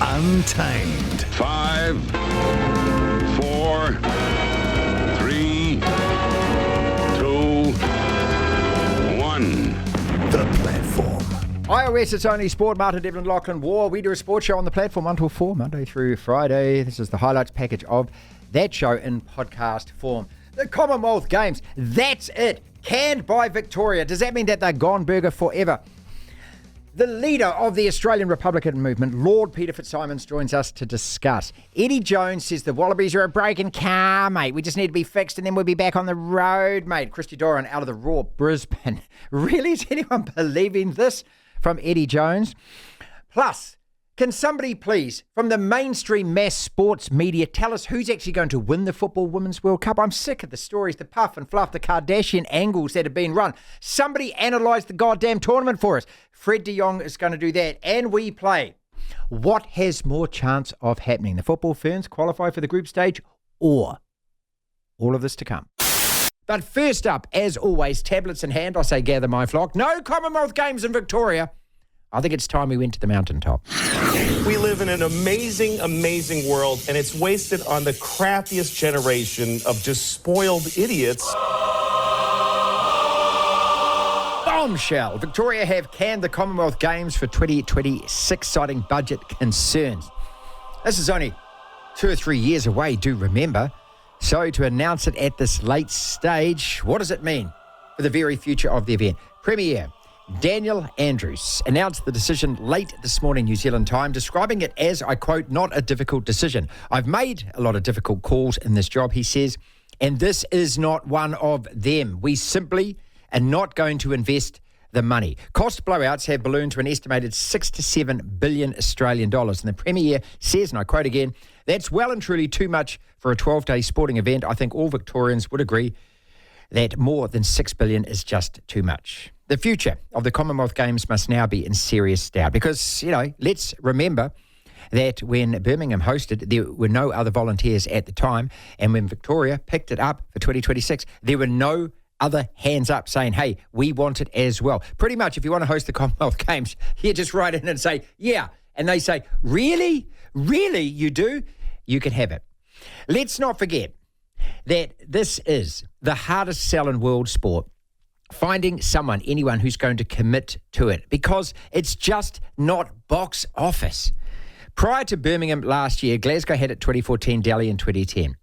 Untamed. 5, 4, 3, 2, 1. The Platform. iOS, it's only sport. Martin, Devlin, Lachlan, War. We do a sports show on the platform 1 till 4, Monday through Friday. This is the highlights package of that show in podcast form. The Commonwealth Games, that's it. Canned by Victoria. Does that mean that they're gone burger forever? The leader of the Australian Republican movement, Lord Peter FitzSimons, joins us to discuss. Eddie Jones says the Wallabies are a broken car, mate. We just need to be fixed and then we'll be back on the road, mate. Christy Doran out of the raw Brisbane. Really? Is anyone believing this from Eddie Jones? Plus, can somebody please, from the mainstream mass sports media, tell us who's actually going to win the Football Women's World Cup? I'm sick of the stories, the puff and fluff, the Kardashian angles that have been run. Somebody analyse the goddamn tournament for us. Fred de Jong is going to do that, and we play. What has more chance of happening? The Football Ferns qualify for the group stage, or all of this to come? But first up, as always, tablets in hand, I say gather my flock. No Commonwealth Games in Victoria. I think it's time we went to the mountaintop. We live in an amazing, amazing world, and it's wasted on the crappiest generation of just spoiled idiots. Bombshell. Victoria have canned the Commonwealth Games for 2026, citing budget concerns. This is only 2 or 3 years away, do remember. So to announce it at this late stage, what does it mean for the very future of the event? Premier Daniel Andrews announced the decision late this morning New Zealand time, describing it as, I quote, not a difficult decision. I've made a lot of difficult calls in this job, he says, and this is not one of them. We simply are not going to invest the money. Cost blowouts have ballooned to an estimated 6 to 7 billion Australian dollars. And the Premier says, and I quote again, that's well and truly too much for a 12-day sporting event. I think all Victorians would agree that more than 6 billion is just too much. The future of the Commonwealth Games must now be in serious doubt because, let's remember that when Birmingham hosted, there were no other volunteers at the time. And when Victoria picked it up for 2026, there were no other hands up saying, hey, we want it as well. Pretty much, if you want to host the Commonwealth Games, you just write in and say, yeah. And they say, really? Really, you do? You can have it. Let's not forget that this is the hardest sell in world sport, finding anyone who's going to commit to it, because it's just not box office. Prior to Birmingham last year, Glasgow had it 2014, Delhi in 2010.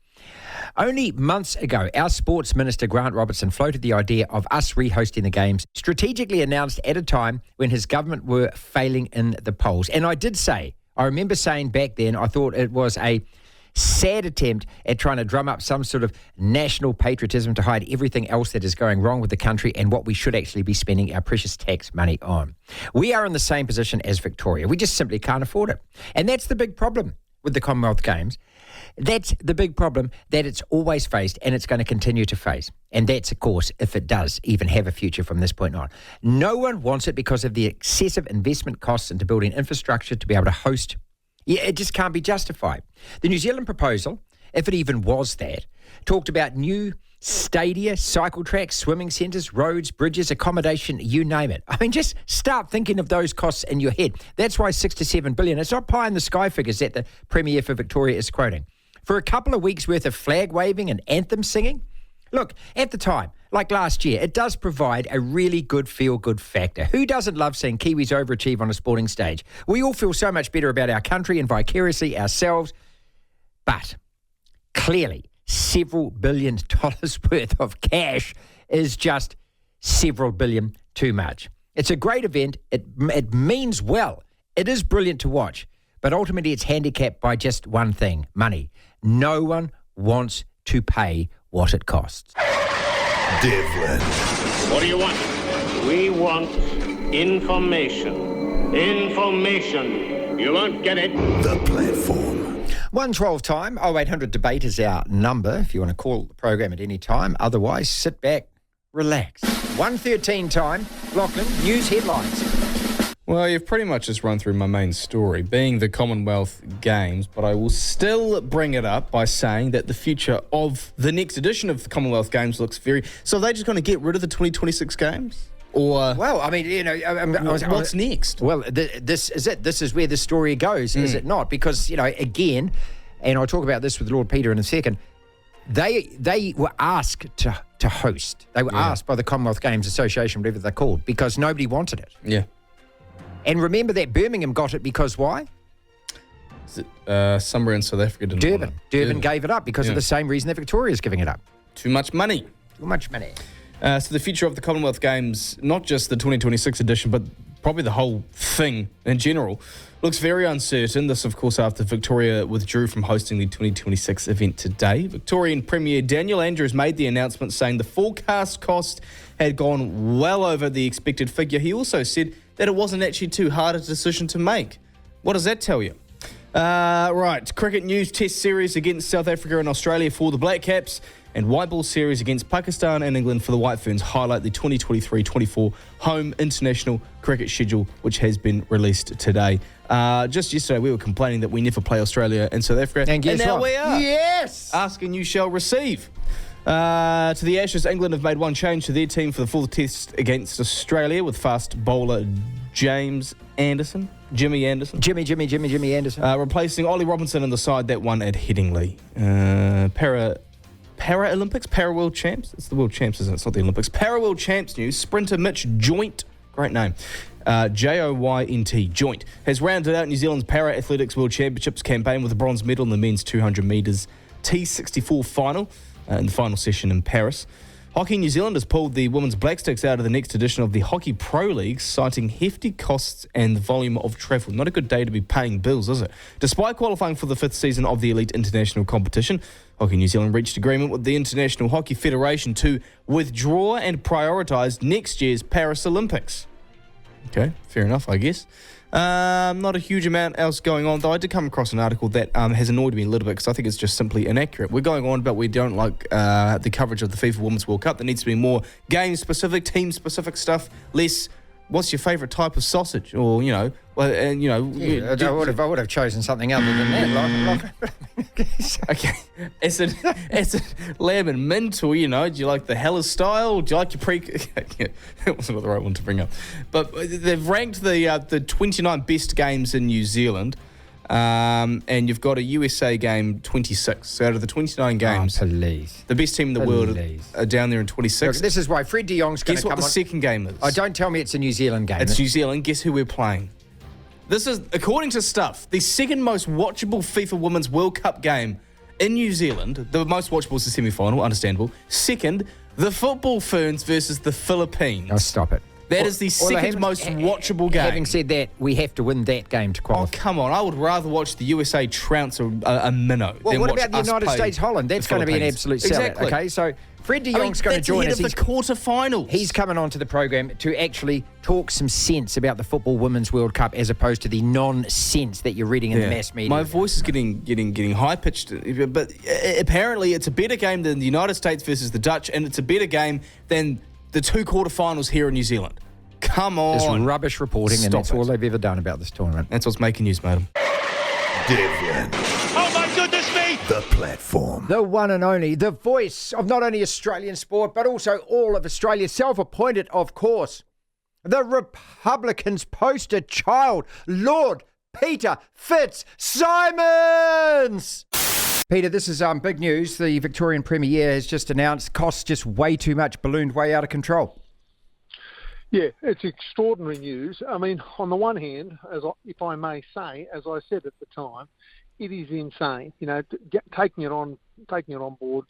Only months ago, our Sports Minister Grant Robertson floated the idea of us rehosting the Games, strategically announced at a time when his government were failing in the polls. And I remember saying back then, I thought it was a sad attempt at trying to drum up some sort of national patriotism to hide everything else that is going wrong with the country and what we should actually be spending our precious tax money on. We are in the same position as Victoria. We just simply can't afford it. And that's the big problem with the Commonwealth Games. That's the big problem that it's always faced and it's going to continue to face. And that's, of course, if it does even have a future from this point on. No one wants it because of the excessive investment costs into building infrastructure to be able to host. Yeah, it just can't be justified. The New Zealand proposal, if it even was that, talked about new stadia, cycle tracks, swimming centres, roads, bridges, accommodation, you name it. I mean, just start thinking of those costs in your head. That's why 6 to 7 billion. It's not pie in the sky figures that the Premier for Victoria is quoting. For a couple of weeks' worth of flag waving and anthem singing, look, at the time, like last year, it does provide a really good feel-good factor. Who doesn't love seeing Kiwis overachieve on a sporting stage? We all feel so much better about our country and vicariously ourselves. But clearly, several $billions worth of cash is just several billion too much. It's a great event. It means well. It is brilliant to watch. But ultimately, it's handicapped by just one thing, money. No one wants to pay what it costs. Devlin. What do you want? We want information. Information. You won't get it. The Platform. 1:12 time, 0800 debate is our number if you want to call the program at any time. Otherwise, sit back, relax. 1:13 time, Lachlan, news headlines. Well, you've pretty much just run through my main story, being the Commonwealth Games, but I will still bring it up by saying that the future of the next edition of the Commonwealth Games looks very... So are they just going to get rid of the 2026 Games? Or Well, I mean, what's next? Well, this is it. This is where the story goes, is it not? Because, again, and I'll talk about this with Lord Peter in a second, they were asked to host. They were asked by the Commonwealth Games Association, whatever they're called, because nobody wanted it. Yeah. And remember that Birmingham got it because why? Is it, somewhere in South Africa didn't want it. Durban gave it up because of the same reason that Victoria's giving it up. Too much money. Too much money. So the future of the Commonwealth Games, not just the 2026 edition, but probably the whole thing in general, looks very uncertain. This, of course, after Victoria withdrew from hosting the 2026 event today. Victorian Premier Daniel Andrews made the announcement saying the forecast cost had gone well over the expected figure. He also said that it wasn't actually too hard a decision to make. What does that tell you? Right, cricket news: Test series against South Africa and Australia for the Black Caps, and white ball series against Pakistan and England for the White Ferns highlight the 2023-24 home international cricket schedule, which has been released today. Just yesterday, we were complaining that we never play Australia and South Africa, And guess now what? we are. Yes! Ask and you shall receive. To the Ashes, England have made one change to their team for the full test against Australia with fast bowler Jimmy Anderson. Jimmy Anderson. Replacing Ollie Robinson in the side that won at Headingley. Paralympics? Para-World Champs? It's the World Champs, isn't it? It's not the Olympics. Para-World Champs news. Sprinter Mitch Joint, great name, Joynt, Joint, has rounded out New Zealand's Para-Athletics World Championships campaign with a bronze medal in the men's 200 metres T64 final in the final session in Paris. Hockey New Zealand has pulled the women's Black Sticks out of the next edition of the Hockey Pro League, citing hefty costs and the volume of travel. Not a good day to be paying bills, is it? Despite qualifying for the 5th season of the elite international competition, Hockey New Zealand reached agreement with the International Hockey Federation to withdraw and prioritise next year's Paris Olympics. Okay, fair enough, I guess. Not a huge amount else going on, though I did come across an article that has annoyed me a little bit because I think it's just simply inaccurate. We're going on about we don't like the coverage of the FIFA Women's World Cup. There needs to be more game-specific, team-specific stuff, less what's your favourite type of sausage, or, I would have chosen something other than that. Okay, is it lamb and mint, or, do you like the Hella style? Do you like your that wasn't the right one to bring up. But they've ranked the 29 best games in New Zealand, and you've got a USA game 26. So out of the 29 games, the best team in the world are down there in 26. Look, this is why Fred de Jong's going to come on. Guess what the second game is? Oh, don't tell me it's a New Zealand game. It's New Zealand. Guess who we're playing? This is, according to Stuff, the second most watchable FIFA Women's World Cup game in New Zealand. The most watchable is the semi-final, understandable. Second, the Football Ferns versus the Philippines. Oh, stop it. That is the second most watchable game. Having said that, we have to win that game to qualify. Oh, come on. I would rather watch the USA trounce a minnow Well, than what watch about the us United play States-Holland? That's going to be an absolute sellout. Exactly. Okay, so Fred de Jong's going to join us. That's the quarterfinals. He's coming onto the program to actually talk some sense about the Football Women's World Cup as opposed to the nonsense that you're reading in the mass media. My voice is getting high-pitched, but apparently it's a better game than the United States versus the Dutch, and it's a better game than the 2 quarterfinals here in New Zealand. Come on. It's rubbish reporting, and that's all it. they've ever done about this tournament. That's what's making news, madam. Devlin, Oh my goodness me! the platform. The one and only, the voice of not only Australian sport, but also all of Australia, self-appointed, of course, the Republicans' poster child, Lord Peter FitzSimons. Peter, this is big news. The Victorian Premier has just announced costs just way too much, ballooned way out of control. Yeah, it's extraordinary news. I mean, on the one hand, if I may say, as I said at the time, it is insane. Taking it on board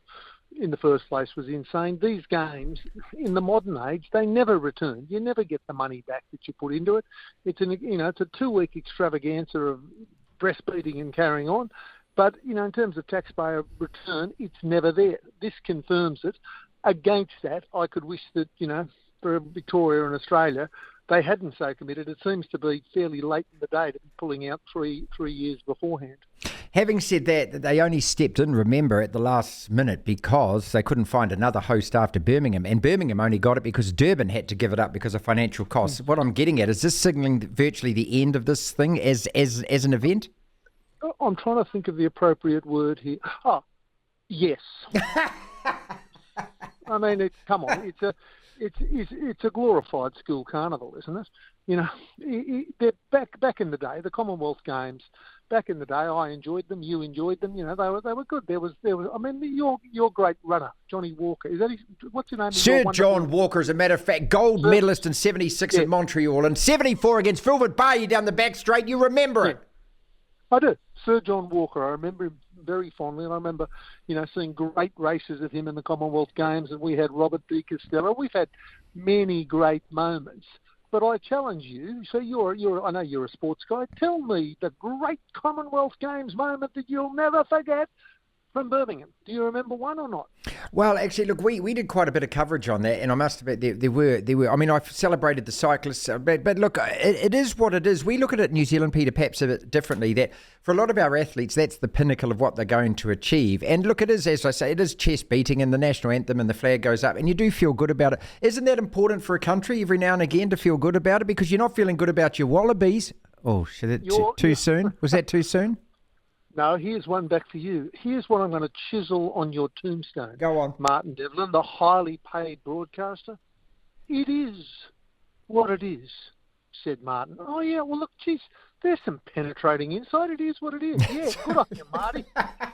in the first place was insane. These games, in the modern age, they never return. You never get the money back that you put into it. It's a 2-week extravaganza of breastfeeding and carrying on. But, in terms of taxpayer return, it's never there. This confirms it. Against that, I could wish that, for Victoria and Australia, they hadn't so committed. It seems to be fairly late in the day to be pulling out three years beforehand. Having said that, they only stepped in, remember, at the last minute because they couldn't find another host after Birmingham. And Birmingham only got it because Durban had to give it up because of financial costs. What I'm getting at, is this signalling virtually the end of this thing as an event? I'm trying to think of the appropriate word here. Oh, yes. I mean, come on. It's a glorified school carnival, isn't it? You know, they're back in the day, the Commonwealth Games. Back in the day, I enjoyed them. You enjoyed them. You know, they were good. There was. I mean, your great runner, Johnny Walker. Is that what's his name? Sir John Walker, as a matter of fact, gold medalist in '76 in Montreal and '74 against Filbert Bay down the back straight. You remember it? I do. Sir John Walker. I remember him very fondly, and I remember, you know, seeing great races of him in the Commonwealth Games. And we had Robert De Costello. We've had many great moments. But I challenge you. So I know you're a sports guy. Tell me the great Commonwealth Games moment that you'll never forget from Birmingham. Do you remember one or not? Well, actually, look, we did quite a bit of coverage on that, and I must admit there were. I mean, I celebrated the cyclists, but look, it is what it is. We look at it in New Zealand, Peter, perhaps a bit differently. That for a lot of our athletes, that's the pinnacle of what they're going to achieve. And look, it is, as I say, it is chest beating, and the national anthem and the flag goes up, and you do feel good about it. Isn't that important for a country every now and again to feel good about it? Because you're not feeling good about your Wallabies. Oh, too soon? Was that too soon? No, here's one back for you. Here's what I'm going to chisel on your tombstone. Go on. Martin Devlin, the highly paid broadcaster. It is what it is, said Martin. Oh, yeah, well, look, geez, there's some penetrating insight. It is what it is. Yeah, good on you, Marty.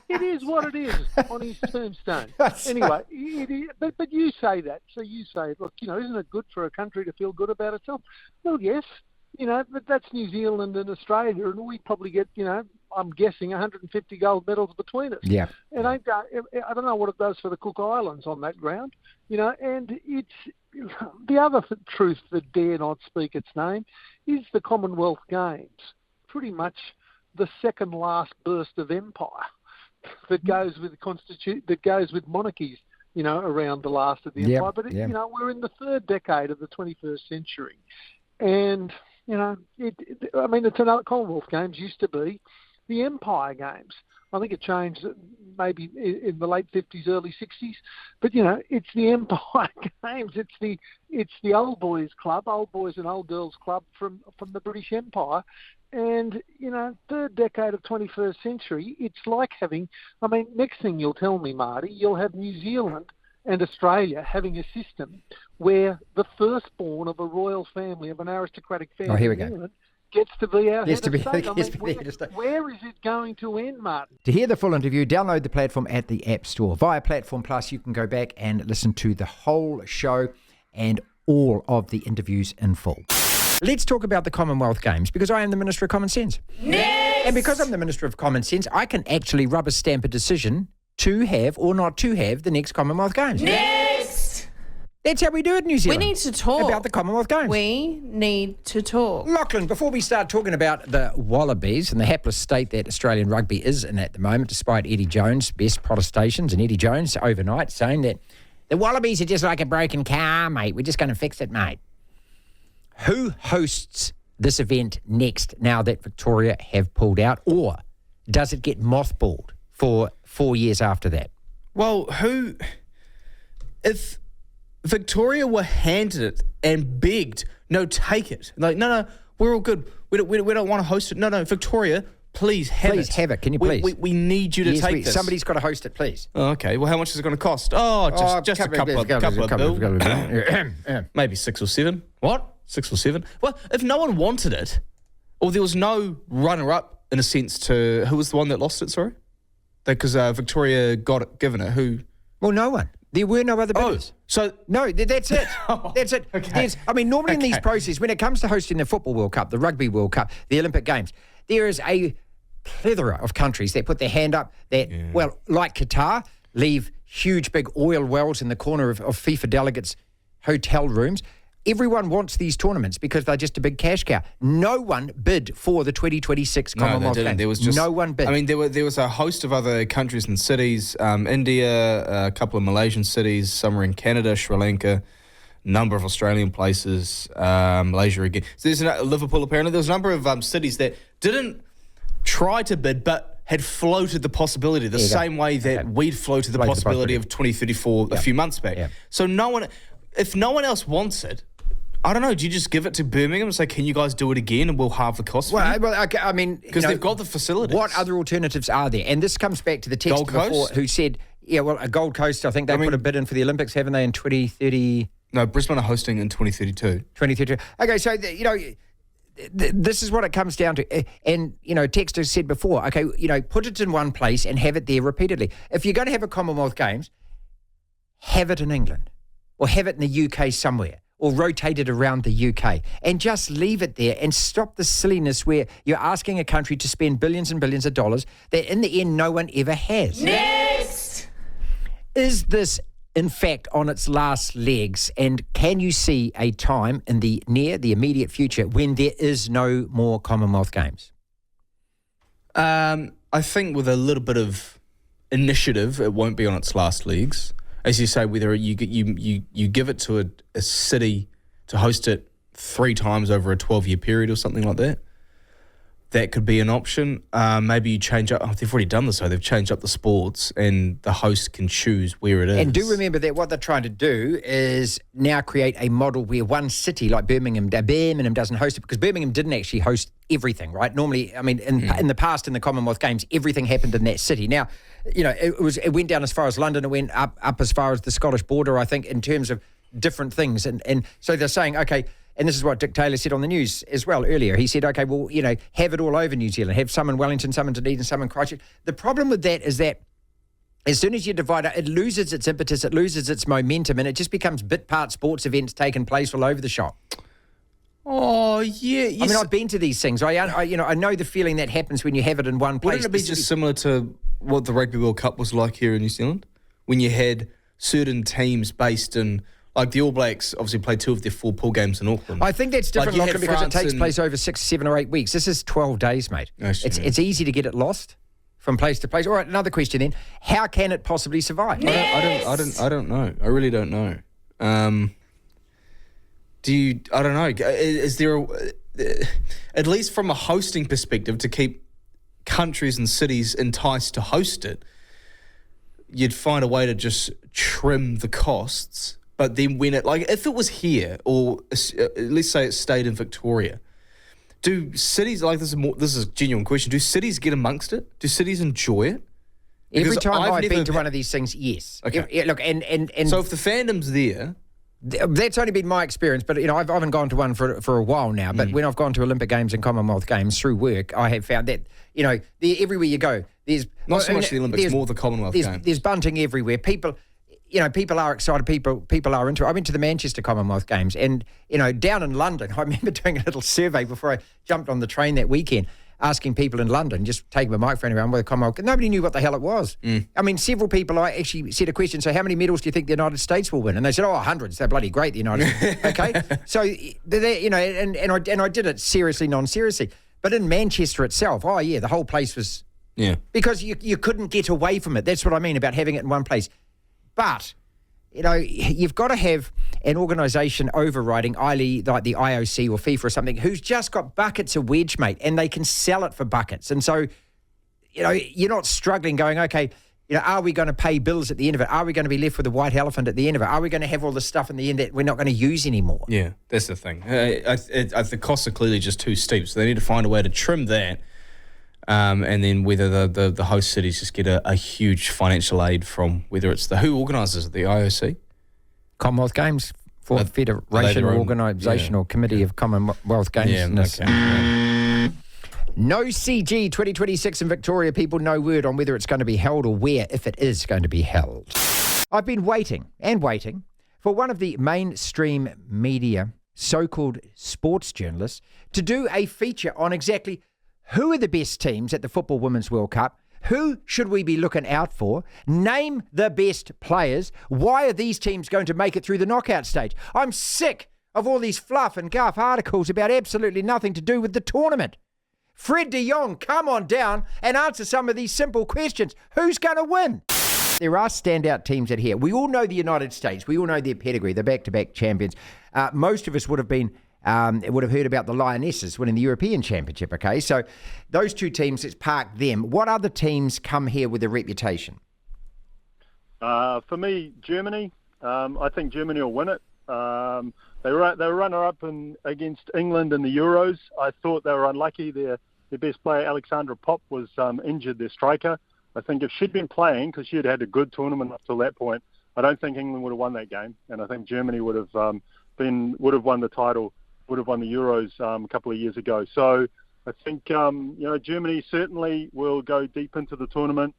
It is what it is on his tombstone. Anyway, it is, but you say that. So you say, look, you know, isn't it good for a country to feel good about itself? Well, yes. You know, but that's New Zealand and Australia, and we probably get, you know, I'm guessing 150 gold medals between us. Yeah. And I don't know what it does for the Cook Islands on that ground, you know, and it's the other truth that dare not speak its name is the Commonwealth Games, pretty much the second last burst of empire that goes with monarchies, you know, around the last of the empire. But, you know, we're in the third decade of the 21st century, and you know, I mean, it's another Commonwealth Games used to be the Empire Games. I think it changed maybe in the late 50s, early 60s. But, you know, it's the Empire Games. It's the old boys club, old boys and old girls club from the British Empire. And, you know, third decade of 21st century, it's like having, I mean, next thing you'll tell me, Marty, you'll have New Zealand and Australia having a system where the firstborn of a royal family, of an aristocratic family in England, gets to be our head of state. Where is it going to end, Martin? To hear the full interview, download the platform at the App Store. Via Platform Plus, you can go back and listen to the whole show and all of the interviews in full. Let's talk about the Commonwealth Games, because I am the Minister of Common Sense. Next! And because I'm the Minister of Common Sense, I can actually rubber stamp a decision to have or not to have the next Commonwealth Games. Next! That's how we do it in New Zealand. We need to talk about the Commonwealth Games. We need to talk. Lachlan, before we start talking about the Wallabies and the hapless state that Australian rugby is in at the moment, despite Eddie Jones' best protestations, and Eddie Jones overnight saying that the Wallabies are just like a broken car, mate. We're just going to fix it, mate. Who hosts this event next now that Victoria have pulled out, or does it get mothballed for 4 years after that? Well, if Victoria were handed it and begged, no, take it. Like, no, we're all good. We don't want to host it. No, Victoria, please have it. Please have it. Can you please? We need you to take this. Somebody's got to host it, please. Oh, okay. Well, how much is it going to cost? Oh, just a couple of bills. Maybe 6 or 7. What? 6 or 7? Well, if no one wanted it, or there was no runner-up, in a sense, to... Who was the one that lost it, sorry? Because Victoria got it, given it. Who? Well, no one. There were no other bidders. So no, that's it. That's it. Okay. Normally in these processes, when it comes to hosting the Football World Cup, the Rugby World Cup, the Olympic Games, there is a plethora of countries that put their hand up that, well, like Qatar, leave huge big oil wells in the corner of FIFA delegates' hotel rooms. Everyone wants these tournaments because they're just a big cash cow. No one bid for the 2026 Commonwealth Games. There was just, no one bid. I mean, there was a host of other countries and cities, India, a couple of Malaysian cities, some were in Canada, Sri Lanka, a number of Australian places, Malaysia again. So there's Liverpool, apparently. There was a number of cities that didn't try to bid, but had floated the possibility the same way that we'd floated the possibility of 2034 a few months back. So if no one else wants it, I don't know. Do you just give it to Birmingham and say, can you guys do it again and we'll halve the cost? I mean... Because they've got the facilities. What other alternatives are there? And this comes back to the text Gold before Coast? Who said, a Gold Coast, I think they put a bid in for the Olympics, haven't they, in 2030... No, Brisbane are hosting in 2032. 2032. Okay, so, this is what it comes down to. And, Texter said before, okay, put it in one place and have it there repeatedly. If you're going to have a Commonwealth Games, have it in England or have it in the UK somewhere or rotate it around the UK and just leave it there and stop the silliness where you're asking a country to spend billions and billions of dollars that in the end no one ever has. Next! Is this in fact on its last legs, and can you see a time in the immediate future when there is no more Commonwealth Games? I think with a little bit of initiative, it won't be on its last legs. As you say, whether you give it to a city to host it 3 times over a 12-year period or something like that, that could be an option. Maybe you change up. Oh, they've already done this, so they've changed up the sports, and the host can choose where it is. And do remember that what they're trying to do is now create a model where one city like Birmingham doesn't host it, because Birmingham didn't actually host everything, right? Normally, I mean, in the past, in the Commonwealth Games, everything happened in that city. Now, it went down as far as London, it went up as far as the Scottish border, I think, in terms of different things. And so they're saying, okay. And this is what Dick Taylor said on the news as well earlier. He said, okay, well, have it all over New Zealand. Have some in Wellington, some in Dunedin, some in Christchurch. The problem with that is that as soon as you divide it, it loses its impetus, it loses its momentum, and it just becomes bit-part sports events taking place all over the shop. Oh, yeah. Yes. I mean, I've been to these things. I know the feeling that happens when you have it in one place. Wouldn't it be just similar to what the Rugby World Cup was like here in New Zealand? When you had certain teams based in... Like the All Blacks obviously played 2 of their 4 pool games in Auckland. I think that's different, Like Lachlan, because it takes place over 6, 7 or 8 weeks. This is 12 days, mate. It's easy to get it lost from place to place. All right, another question then. How can it possibly survive? I don't know. I really don't know. I don't know. Is there at least from a hosting perspective, to keep countries and cities enticed to host it, you'd find a way to just trim the costs. But then when if it was here, or let's say it stayed in Victoria, do cities, this is a genuine question, do cities get amongst it? Do cities enjoy it? Every time I've been to one of these things, yes. Okay. Look, and so if the fandom's there... That's only been my experience, but I haven't gone to one for a while now. But when I've gone to Olympic Games and Commonwealth Games through work, I have found that everywhere you go, there's not so much the Olympics, more the Commonwealth Games. There's bunting everywhere. People are excited. People are into it. I went to the Manchester Commonwealth Games, and down in London, I remember doing a little survey before I jumped on the train that weekend, asking people in London, just taking my microphone around with a Commonwealth. Nobody knew what the hell it was. I mean, several people, I actually said a question, so how many medals do you think the United States will win? And they said, hundreds. They're bloody great, the United States. Okay? So, and I did it seriously, non-seriously. But in Manchester itself, the whole place was... Yeah. Because you couldn't get away from it. That's what I mean about having it in one place. But... you've got to have an organisation overriding, i.e. like the IOC or FIFA or something, who's just got buckets of wedge, mate, and they can sell it for buckets. And so, you're not struggling going, okay, are we going to pay bills at the end of it? Are we going to be left with a white elephant at the end of it? Are we going to have all this stuff in the end that we're not going to use anymore? Yeah, that's the thing. The costs are clearly just too steep, so they need to find a way to trim that. And then whether the host cities just get a huge financial aid from, whether it's who organises it, the IOC? Commonwealth Games for Federation Organisational Committee of Commonwealth Games. Yeah. No CG 2026 in Victoria, people. No word on whether it's going to be held or where, if it is going to be held. I've been waiting for one of the mainstream media, so-called sports journalists, to do a feature on exactly who are the best teams at the Football Women's World Cup? Who should we be looking out for? Name the best players. Why are these teams going to make it through the knockout stage? I'm sick of all these fluff and guff articles about absolutely nothing to do with the tournament. Fred de Jong, come on down and answer some of these simple questions. Who's going to win? There are standout teams out here. We all know the United States. We all know their pedigree. They're back-to-back champions. Most of us would have heard about the Lionesses winning the European Championship, okay? So those two teams, let's park them. What other teams come here with a reputation? For me, Germany. I think Germany will win it. They were runner-up against England in the Euros. I thought they were unlucky. Their best player, Alexandra Popp, was injured, their striker. I think if she'd been playing, because she had had a good tournament up till that point, I don't think England would have won that game, and I think Germany would have won the title, would have won the Euros a couple of years ago. So I think Germany certainly will go deep into the tournament.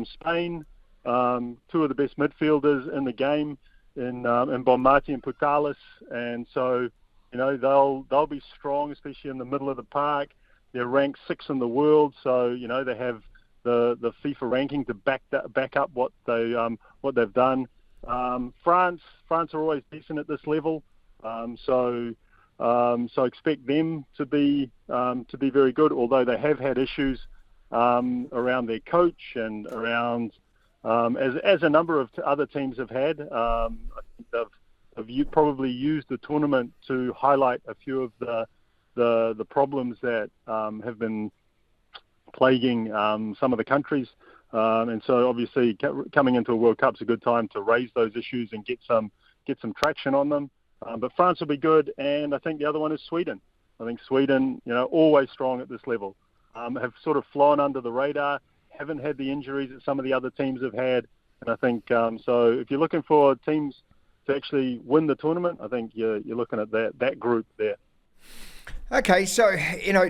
Spain, two of the best midfielders in the game, in Bonmati and Putalis, and so they'll be strong, especially in the middle of the park. They're ranked 6th in the world, so they have the FIFA ranking to back up what they've done. France are always decent at this level, so expect them to be very good. Although they have had issues around their coach and around as a number of other teams have had. I think they've probably used the tournament to highlight a few of the problems that have been plaguing some of the countries, and so obviously coming into a World Cup's a good time to raise those issues and get some traction on them. But France will be good, and I think the other one is Sweden. I think Sweden, always strong at this level, have sort of flown under the radar, haven't had the injuries that some of the other teams have had, and I think so. If you're looking for teams to actually win the tournament, I think you're looking at that group there. Okay, so,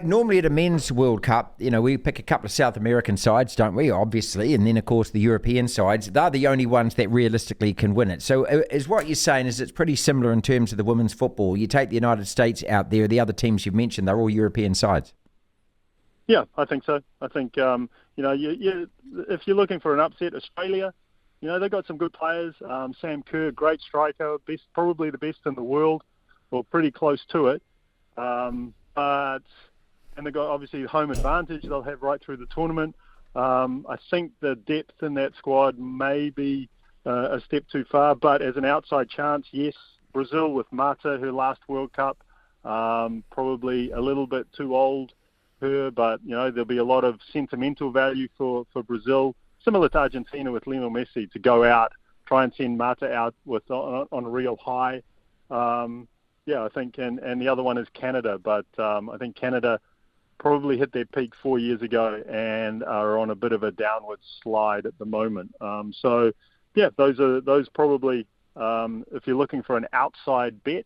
normally at a men's World Cup, we pick a couple of South American sides, don't we, obviously, and then, of course, the European sides. They're the only ones that realistically can win it. So is what you're saying is it's pretty similar in terms of the women's football. You take the United States out there, the other teams you've mentioned, they're all European sides. Yeah, I think so. I think, if you're looking for an upset, Australia, they've got some good players. Sam Kerr, great striker, probably the best in the world, or pretty close to it. And they've got obviously home advantage they'll have right through the tournament. I think the depth in that squad may be a step too far, but as an outside chance, yes, Brazil with Mata, her last World Cup, probably a little bit too old, but there'll be a lot of sentimental value for Brazil, similar to Argentina with Lionel Messi, to go out, try and send Mata out on a real high. I think, and the other one is Canada, but I think Canada probably hit their peak 4 years ago and are on a bit of a downward slide at the moment. Those probably, if you're looking for an outside bet,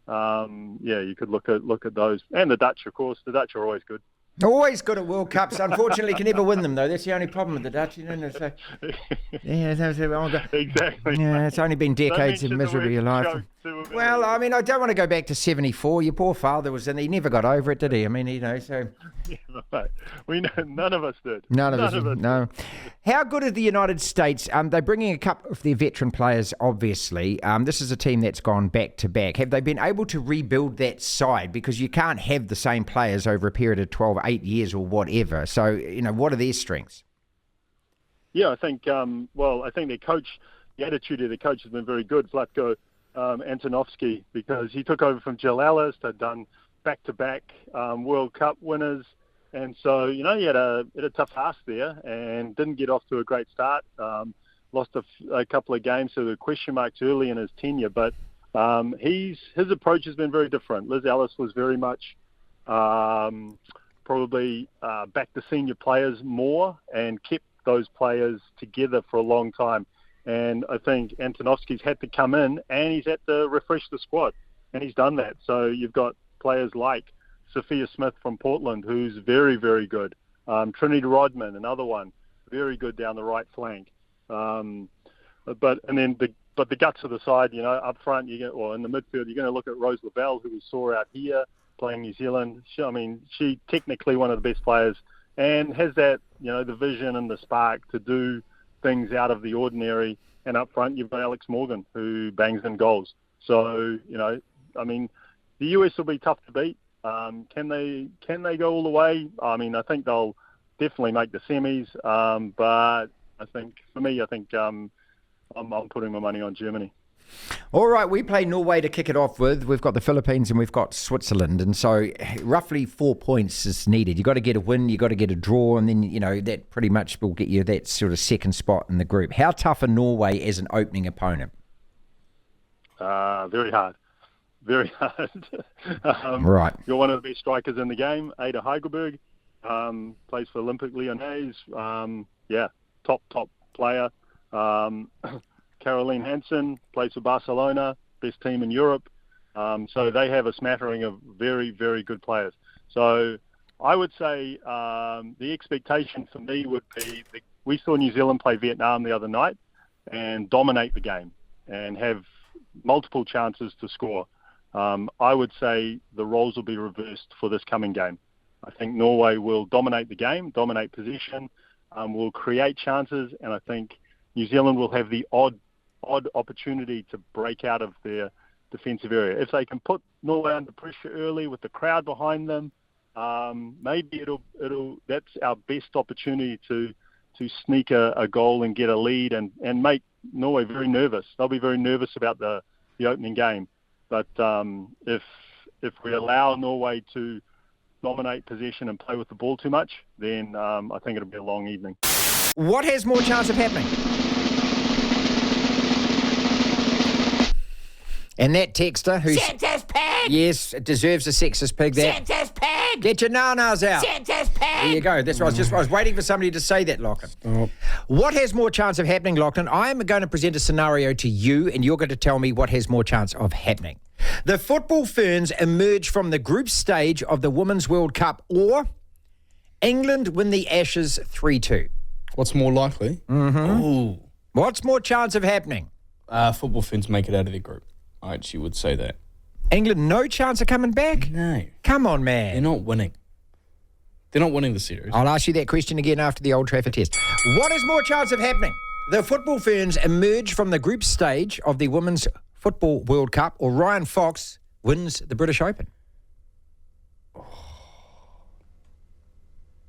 you could look at those. And the Dutch, of course. The Dutch are always good. Always good at World Cups. Unfortunately, can never win them, though. That's the only problem with the Dutch. So, exactly. Yeah, it's only been decades of misery of life. Well, I mean, I don't want to go back to 74. Your poor father was in. He never got over it, did he? I mean, so... Yeah, right. We know, none of us did. None of us, no. How good are the United States? They're bringing a couple of their veteran players, obviously. This is a team that's gone back-to-back. Have they been able to rebuild that side? Because you can't have the same players over a period of 12, 8 years or whatever. So, what are their strengths? Yeah, I think, I think their coach, the attitude of the coach has been very good, Vlatko Antonovsky, because he took over from Jill Ellis. They'd done back-to-back World Cup winners. And so, he had a tough ask there and didn't get off to a great start. Lost a couple of games, so there were question marks early in his tenure. But his approach has been very different. Liz Ellis was very much probably back to senior players more and kept those players together for a long time. And I think Antonovsky's had to come in and he's had to refresh the squad. And he's done that. So you've got players like Sophia Smith from Portland, who's very, very good. Trinity Rodman, another one, very good down the right flank. But the guts of the side, up front, or in the midfield, you're going to look at Rose Lavelle, who we saw out here playing New Zealand. She technically one of the best players and has that, the vision and the spark to do things out of the ordinary. And up front, you've got Alex Morgan, who bangs in goals. So, the US will be tough to beat. Can they go all the way? I think they'll definitely make the semis. But I think, for me, I'm putting my money on Germany. All right, we play Norway to kick it off with. We've got the Philippines and we've got Switzerland. And so roughly 4 points is needed. You've got to get a win, you've got to get a draw, and then, that pretty much will get you that sort of second spot in the group. How tough are Norway as an opening opponent? Very hard. Very hard. Right. You're one of the best strikers in the game, Ada Heigelberg, plays for Olympique Lyonnais. Top player. Caroline Hansen, plays for Barcelona, best team in Europe. So they have a smattering of very, very good players. So I would say the expectation for me would be we saw New Zealand play Vietnam the other night and dominate the game and have multiple chances to score. I would say the roles will be reversed for this coming game. I think Norway will dominate the game, dominate possession, will create chances, and I think New Zealand will have the odd opportunity to break out of their defensive area. If they can put Norway under pressure early with the crowd behind them, maybe that's our best opportunity to sneak a goal and get a lead and make Norway very nervous. They'll be very nervous about the opening game. But if we allow Norway to dominate possession and play with the ball too much, then I think it'll be a long evening. What has more chance of happening? And that texter who's... Santa's pig! Yes, it deserves a sexist pig, that. Santa's pig! Get your nanas out. Santa's pig! There you go. That's what I was waiting for somebody to say that, Lachlan. Oh. What has more chance of happening, Lachlan? I'm going to present a scenario to you, and you're going to tell me what has more chance of happening. The football ferns emerge from the group stage of the Women's World Cup, or England win the Ashes 3-2. What's more likely? Mm-hmm. Ooh. What's more chance of happening? Football fans make it out of their group. I actually would say that. England, no chance of coming back? No. Come on, man. They're not winning. They're not winning the series. I'll ask you that question again after the Old Trafford test. What is more chance of happening? The football ferns emerge from the group stage of the Women's Football World Cup, or Ryan Fox wins the British Open? Well,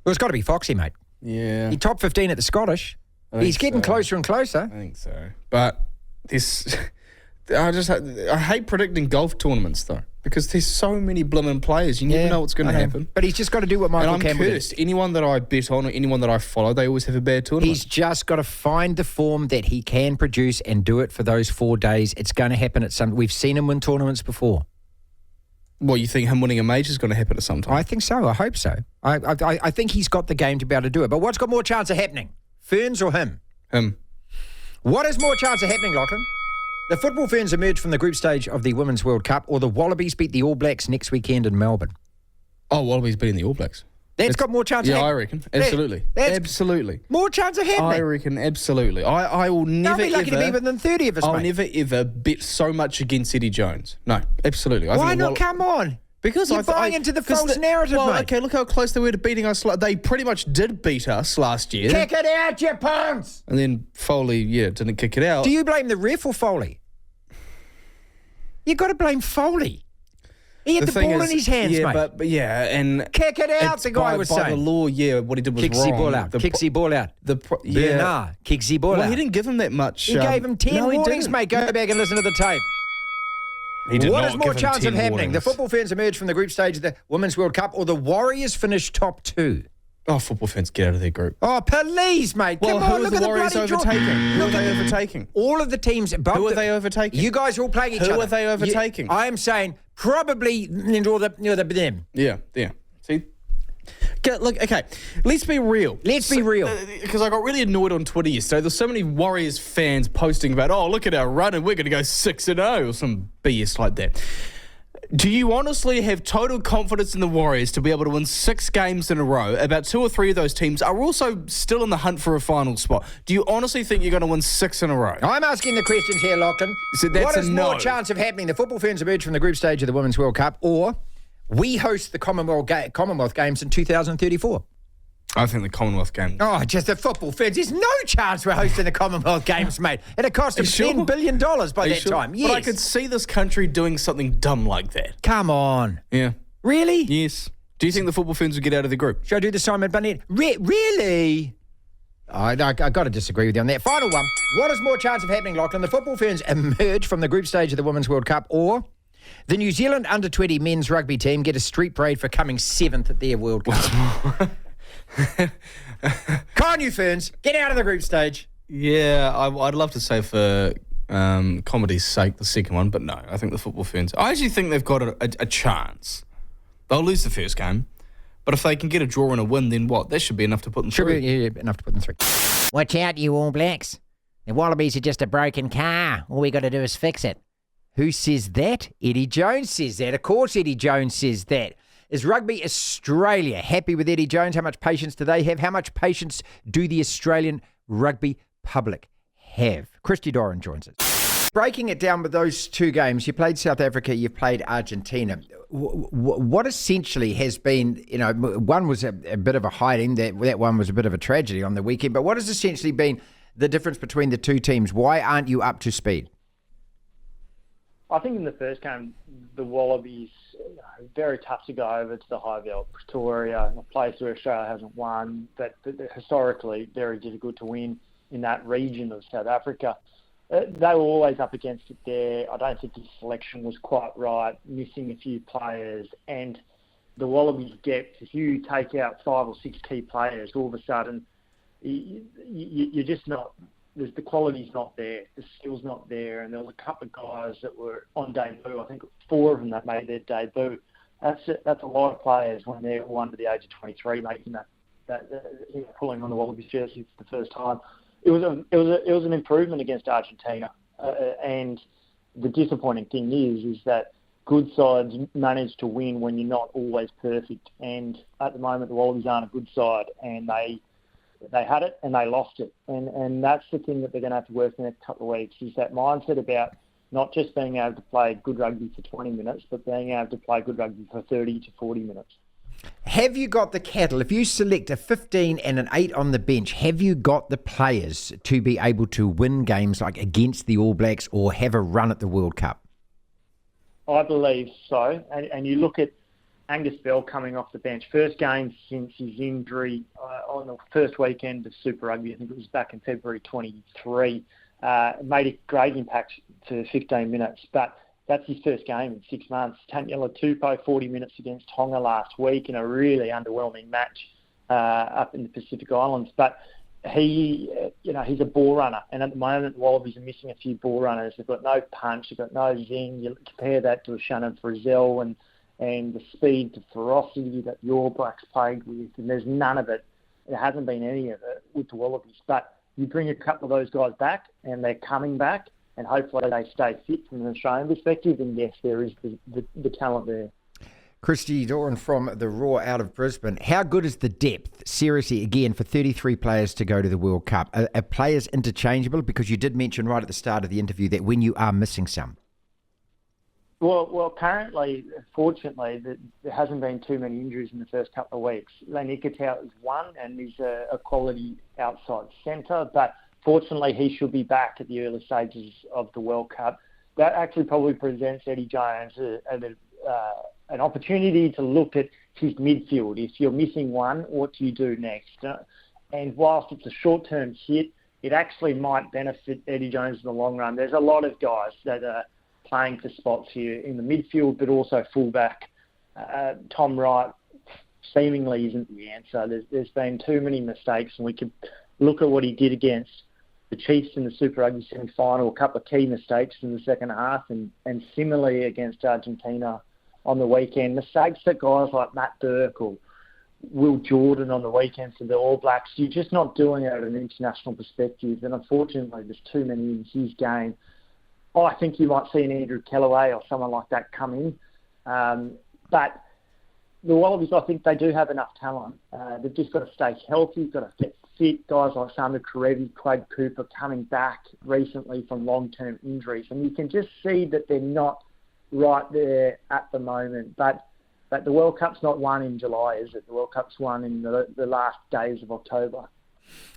it's got to be Foxy, mate. Yeah. He top 15 at the Scottish. He's getting closer and closer. I think so. But this... I hate predicting golf tournaments, though, because there's so many blooming players. You never know what's going to happen. But he's just got to do what Michael Campbell did. Cursed. Anyone that I bet on or anyone that I follow, they always have a bad tournament. He's just got to find the form that he can produce and do it for those 4 days. It's going to happen at some... We've seen him win tournaments before. Well, you think him winning a major is going to happen at some time? I think so. I hope so. I think he's got the game to be able to do it. But what's got more chance of happening? Ferns or him? Him. What is more chance of happening, Lachlan? The football ferns emerge from the group stage of the Women's World Cup, or the Wallabies beat the All Blacks next weekend in Melbourne? Oh, Wallabies beating the All Blacks. That's got more chance of happening. Yeah, I reckon. Absolutely. Absolutely. More chance of happening. I reckon absolutely. I will never They'll be lucky to be within 30 of us, I'll mate. never ever bet so much against Eddie Jones. No, absolutely. Why not? Come on. Because you're buying into the false narrative, well, mate. Okay, look how close they were to beating us. They pretty much did beat us last year. Kick it out, you punks! And then Foley, didn't kick it out. Do you blame the ref or Foley? You've got to blame Foley. He had the ball in his hands, mate. But and kick it out, the guy was saying. By the law, what he did was kicks wrong. The ball out. Kicks the ball out. Bernard kicks the ball out. Well, he didn't give him that much. He gave him 10 warnings, mate. Go back and listen to the tape. He did what not is more give him chance 10 of happening? warnings. The football fans emerge from the group stage of the Women's World Cup, or the Warriors finish top 2? Oh, football fans, get out of their group. Oh, please, mate. Come on, who look are at the the Warriors bloody draw. overtaking? Who are they overtaking? All of the teams above Who are they overtaking? You guys are all playing each other. Who are they overtaking? I am saying probably them. Yeah. See? Look, okay, let's be real. Let's be real. Because I got really annoyed on Twitter yesterday. There's so many Warriors fans posting about, look at our run and we're going to go 6-0 or some BS like that. Do you honestly have total confidence in the Warriors to be able to win 6 games in a row? About 2 or 3 of those teams are also still in the hunt for a final spot. Do you honestly think you're going to win 6 in a row? I'm asking the questions here, Lachlan. So that's what is a no. more chance of happening? The football ferns emerge from the group stage of the Women's World Cup, or we host the Commonwealth Games in 2034? I think the Commonwealth Games. Oh, just the football fans. There's no chance we're hosting the Commonwealth Games, mate. It'll cost them $10 billion by that time. Yes. But I could see this country doing something dumb like that. Come on. Yeah. Really? Yes. Do you think the football fans would get out of the group? Should I do the Simon Barnett? Really? I got to disagree with you on that. Final one. What is more chance of happening, Lachlan? The football ferns emerge from the group stage of the Women's World Cup, or the New Zealand under-20 men's rugby team get a street parade for coming 7th at their World Cup? Come on, you ferns. Get out of the group stage. Yeah, I'd love to say for comedy's sake the second one, but no, I think the football ferns. I actually think they've got a chance. They'll lose the first game, but if they can get a draw and a win, then what? That should be enough to put them through. Should be enough to put them through. Watch out, you All Blacks. The Wallabies are just a broken car. All we got to do is fix it. Who says that? Eddie Jones says that. Of course Eddie Jones says that. Is Rugby Australia happy with Eddie Jones? How much patience do they have? How much patience do the Australian rugby public have? Christy Doran joins us. Breaking it down with those two games, you played South Africa, you played Argentina. What essentially has been, one was a bit of a hiding, that one was a bit of a tragedy on the weekend, but what has essentially been the difference between the two teams? Why aren't you up to speed? I think in the first game, the Wallabies, very tough to go over to the high veld, Pretoria, a place where Australia hasn't won, but historically very difficult to win in that region of South Africa. They were always up against it there. I don't think the selection was quite right, missing a few players, and the Wallabies depth, if you take out 5 or 6 key players, all of a sudden you're just not, the quality's not there, the skill's not there, and there was a couple of guys that were on debut. I think 4 of them that made their debut. That's a lot of players when they're all under the age of 23 making that pulling on the Wallabies jersey for the first time. It was an improvement against Argentina, and the disappointing thing is that good sides manage to win when you're not always perfect. And at the moment, the Wallabies aren't a good side, and they had it and they lost it. And that's the thing that they're going to have to work in the next couple of weeks, is that mindset about not just being able to play good rugby for 20 minutes, but being able to play good rugby for 30 to 40 minutes. Have you got the cattle? If you select a 15 and an 8 on the bench, have you got the players to be able to win games like against the All Blacks or have a run at the World Cup? I believe so. And you look at Angus Bell coming off the bench. First game since his injury on the first weekend of Super Rugby, I think it was back in February 23, made a great impact for 15 minutes. But that's his first game in 6 months. Taniela Tupou, 40 minutes against Tonga last week in a really underwhelming match up in the Pacific Islands. But he's a ball runner. And at the moment, the Wallabies are missing a few ball runners. They've got no punch, they've got no zing. You compare that to a Shannon Frizzell and the speed, the ferocity that the All Blacks played with, and there's none of it. There hasn't been any of it with the Wallabies. But you bring a couple of those guys back, and they're coming back, and hopefully they stay fit from an Australian perspective, and yes, there is the talent there. Christy Doran from the Raw out of Brisbane. How good is the depth, seriously, again, for 33 players to go to the World Cup? Are players interchangeable? Because you did mention right at the start of the interview that when you are missing some. Well, apparently, fortunately, there hasn't been too many injuries in the first couple of weeks. Lanikatau is one, and he's a quality outside centre, but fortunately, he should be back at the early stages of the World Cup. That actually probably presents Eddie Jones an opportunity to look at his midfield. If you're missing one, what do you do next? And whilst it's a short-term hit, it actually might benefit Eddie Jones in the long run. There's a lot of guys that are playing for spots here in the midfield, but also fullback. Tom Wright seemingly isn't the answer. There's been too many mistakes, and we could look at what he did against the Chiefs in the Super Rugby semi-final, a couple of key mistakes in the second half, and similarly against Argentina on the weekend. Mistakes that guys like Matt Burke or Will Jordan on the weekend for the All Blacks, you're just not doing it at an international perspective, and unfortunately there's too many in his game. I think you might see an Andrew Kellaway or someone like that come in. But the Wallabies, I think they do have enough talent. They've just got to stay healthy, got to get fit. Guys like Samu Karevi, Quade Cooper coming back recently from long-term injuries. And you can just see that they're not right there at the moment. But the World Cup's not won in July, is it? The World Cup's won in the last days of October.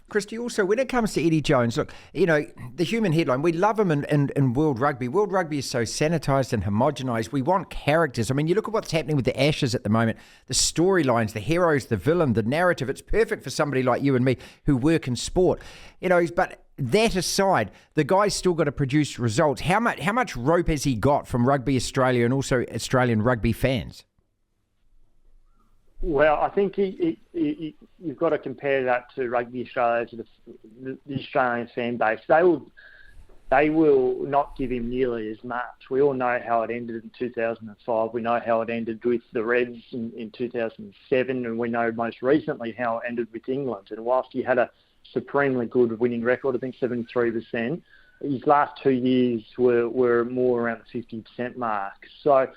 Christy, also, when it comes to Eddie Jones, look, the human headline, we love him in World Rugby. World Rugby is so sanitised and homogenised. We want characters. I mean, you look at what's happening with the Ashes at the moment, the storylines, the heroes, the villain, the narrative. It's perfect for somebody like you and me who work in sport. But that aside, the guy's still got to produce results. How much rope has he got from Rugby Australia and also Australian rugby fans? Well, I think you've got to compare that to Rugby Australia, to the Australian fan base. They will not give him nearly as much. We all know how it ended in 2005. We know how it ended with the Reds in 2007, and we know most recently how it ended with England. And whilst he had a supremely good winning record. I think 73%. His last 2 years were more around the 50% mark. So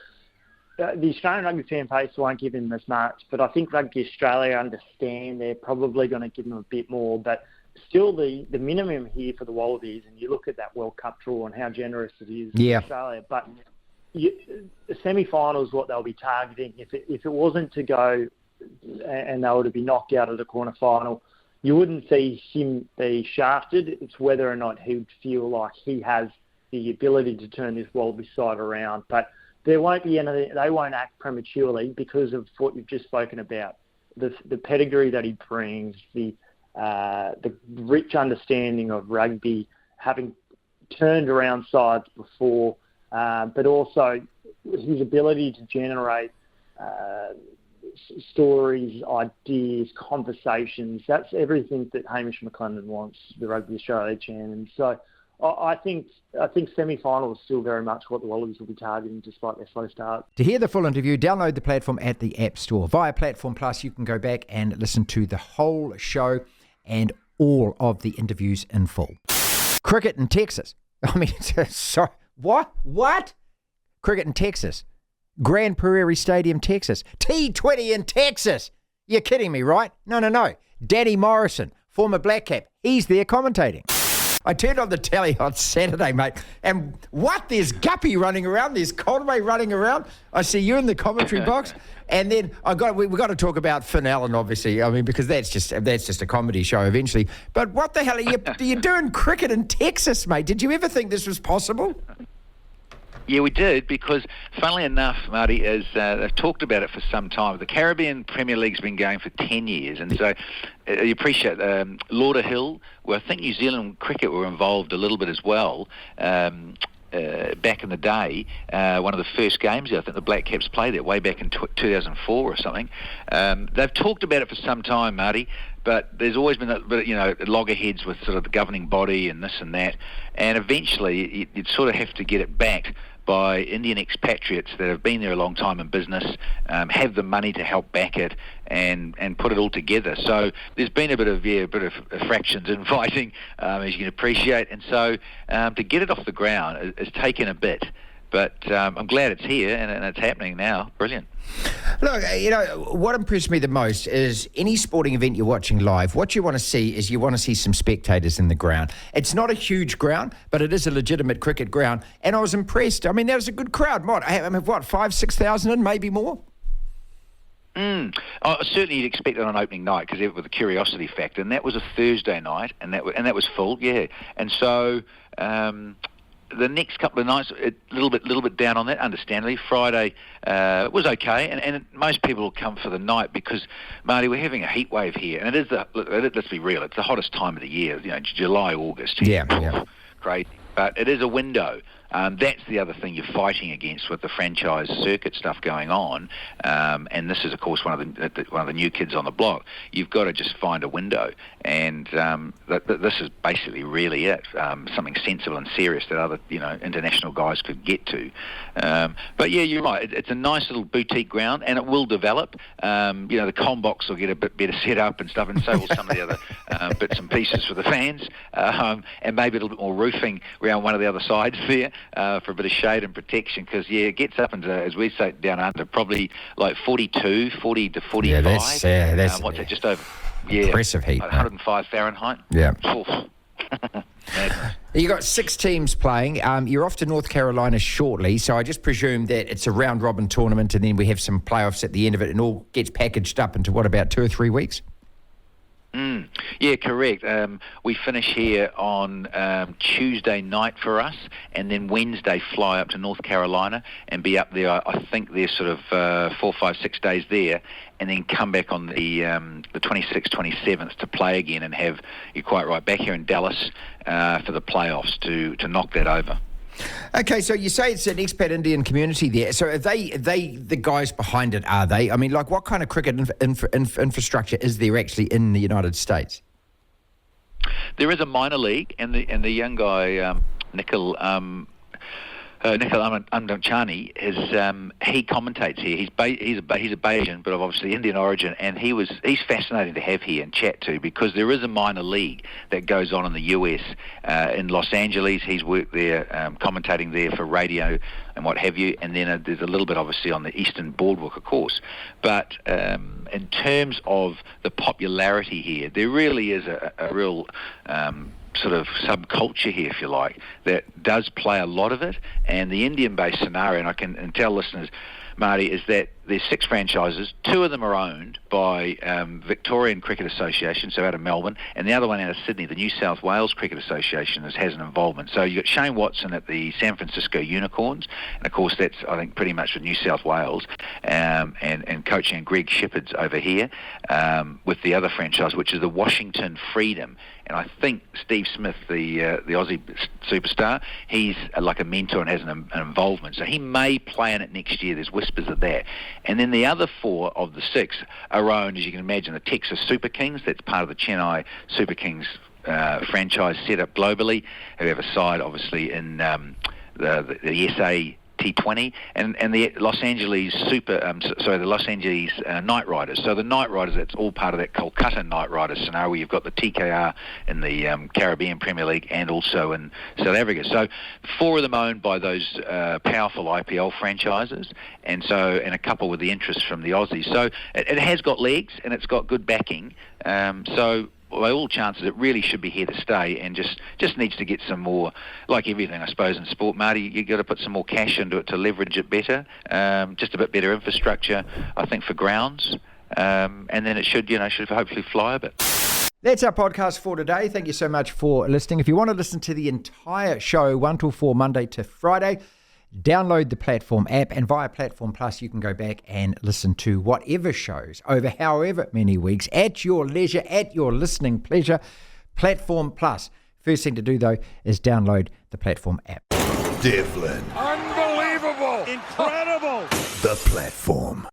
the Australian rugby fan base won't give him as much, but I think Rugby Australia understand they're probably going to give him a bit more. But still, the minimum here for the Wallabies, and you look at that World Cup draw and how generous it is for Australia, but the semi-final is what they'll be targeting. If it wasn't to go and they were to be knocked out of the quarter-final, you wouldn't see him be shafted. It's whether or not he would feel like he has the ability to turn this Wallaby side around. But there won't be anything. They won't act prematurely because of what you've just spoken about. The pedigree that he brings, the rich understanding of rugby, having turned around sides before, but also his ability to generate stories, ideas, conversations. That's everything that Hamish McLennan wants, the Rugby Australia chairman. So I think semi-final is still very much what the Wallabies will be targeting despite their slow start. To hear the full interview, download the platform at the App Store. Via Platform Plus, you can go back and listen to the whole show and all of the interviews in full. Cricket in Texas. I mean, sorry, what? Cricket in Texas. Grand Prairie Stadium, Texas. T20 in Texas. You're kidding me, right? No. Danny Morrison, former Black Cap. He's there commentating. I turned on the telly on Saturday, mate, and there's Guppy running around, there's Conway running around. I see you in the commentary box, and then we've got to talk about Finn Allen, obviously. I mean, because that's just a comedy show eventually. But what the hell are you doing cricket in Texas, mate? Did you ever think this was possible? Yeah, we did, because funnily enough, Marty, they've talked about it for some time. The Caribbean Premier League's been going for 10 years, and so you appreciate Lauderhill, where I think New Zealand cricket were involved a little bit as well. Back in the day, one of the first games, I think the Black Caps played there way back in 2004 or something. They've talked about it for some time, Marty, but there's always been loggerheads with sort of the governing body and this and that, and eventually you'd sort of have to get it backed by Indian expatriates that have been there a long time in business, have the money to help back it and put it all together. So there's been a bit of fractions in fighting, as you can appreciate. And so to get it off the ground has taken a bit. But I'm glad it's here and it's happening now. Brilliant. Look, what impressed me the most is any sporting event you're watching live, what you want to see is you want to see some spectators in the ground. It's not a huge ground, but it is a legitimate cricket ground. And I was impressed. I mean, there was a good crowd. 5,000-6,000 in, maybe more? Certainly you'd expect it on opening night because with the curiosity factor. And that was a Thursday night, and that was full, yeah. And so... the next couple of nights, a little bit down on that, understandably. Friday was okay, and most people will come for the night because, Marty, we're having a heat wave here, and let's be real, it's the hottest time of the year, July, August. Yeah. Crazy. But it is a window. That's the other thing you're fighting against with the franchise circuit stuff going on, and this is, of course, one of the new kids on the block. You've got to just find a window, and this is basically really it. Something sensible and serious that other international guys could get to. But yeah, you're right. It's a nice little boutique ground, and it will develop. The combox will get a bit better set up and stuff, and so will some of the other bits and pieces for the fans, and maybe a little bit more roofing around one of the other sides there. For a bit of shade and protection, because it gets up into, as we say, down under probably like 40 to 45. Yeah, that's what's that? Just over. Yeah, impressive heat. 105 Fahrenheit. Yeah. Madness. You got 6 teams playing. You're off to North Carolina shortly, so I just presume that it's a round robin tournament, and then we have some playoffs at the end of it, and all gets packaged up into about 2 or 3 weeks. Yeah, correct. We finish here on Tuesday night for us, and then Wednesday fly up to North Carolina and be up there. I think there's sort of 4, 5, 6 days there, and then come back on the 26th, 27th to play again, and have, you're quite right, back here in Dallas for the playoffs to knock that over. Okay, so you say it's an expat Indian community there. So are they the guys behind it, are they? I mean, like, what kind of cricket infrastructure is there actually in the United States? There is a minor league, and the young guy, Nickel, Nicola Amdonchani he commentates here. He's a Bayesian, but of obviously Indian origin, and he's fascinating to have here and chat to because there is a minor league that goes on in the US in Los Angeles. He's worked there, commentating there for radio and what have you, and then there's a little bit obviously on the Eastern Boardwalk, of course. But in terms of the popularity here, there really is a real sort of subculture here, if you like, that does play a lot of it. And the Indian-based scenario, and I can tell listeners, Marty, is that there's 6 franchises. 2 of them are owned by Victorian Cricket Association, so out of Melbourne, and the other one out of Sydney, the New South Wales Cricket Association, has an involvement. So you've got Shane Watson at the San Francisco Unicorns, and of course that's, I think, pretty much with New South Wales, and coaching Greg Shepherd's over here with the other franchise, which is the Washington Freedom. And I think Steve Smith, the Aussie superstar, he's like a mentor and has an involvement. So he may play in it next year. There's whispers of that. And then the other 4 of the 6 are owned, as you can imagine, the Texas Super Kings. That's part of the Chennai Super Kings franchise set up globally, who have a side, obviously, in the SA T20 and the Los Angeles the Los Angeles Knight Riders. So the Knight Riders, that's all part of that Kolkata Knight Riders scenario where you've got the TKR in the Caribbean Premier League and also in South Africa. So 4 of them owned by those powerful IPL franchises, and a couple with the interest from the Aussies. So it has got legs and it's got good backing. By all chances, it really should be here to stay, and just needs to get some more, like everything, I suppose, in sport, Marty. You've got to put some more cash into it to leverage it better. Just a bit better infrastructure, I think, for grounds, and then it should hopefully fly a bit. That's our podcast for today. Thank you so much for listening. If you want to listen to the entire show, 1 till 4, Monday to Friday, download the Platform app, and via Platform Plus you can go back and listen to whatever shows over however many weeks at your leisure, at your listening pleasure. Platform Plus. First thing to do though is download the Platform app. Devlin. Unbelievable! Incredible! The Platform.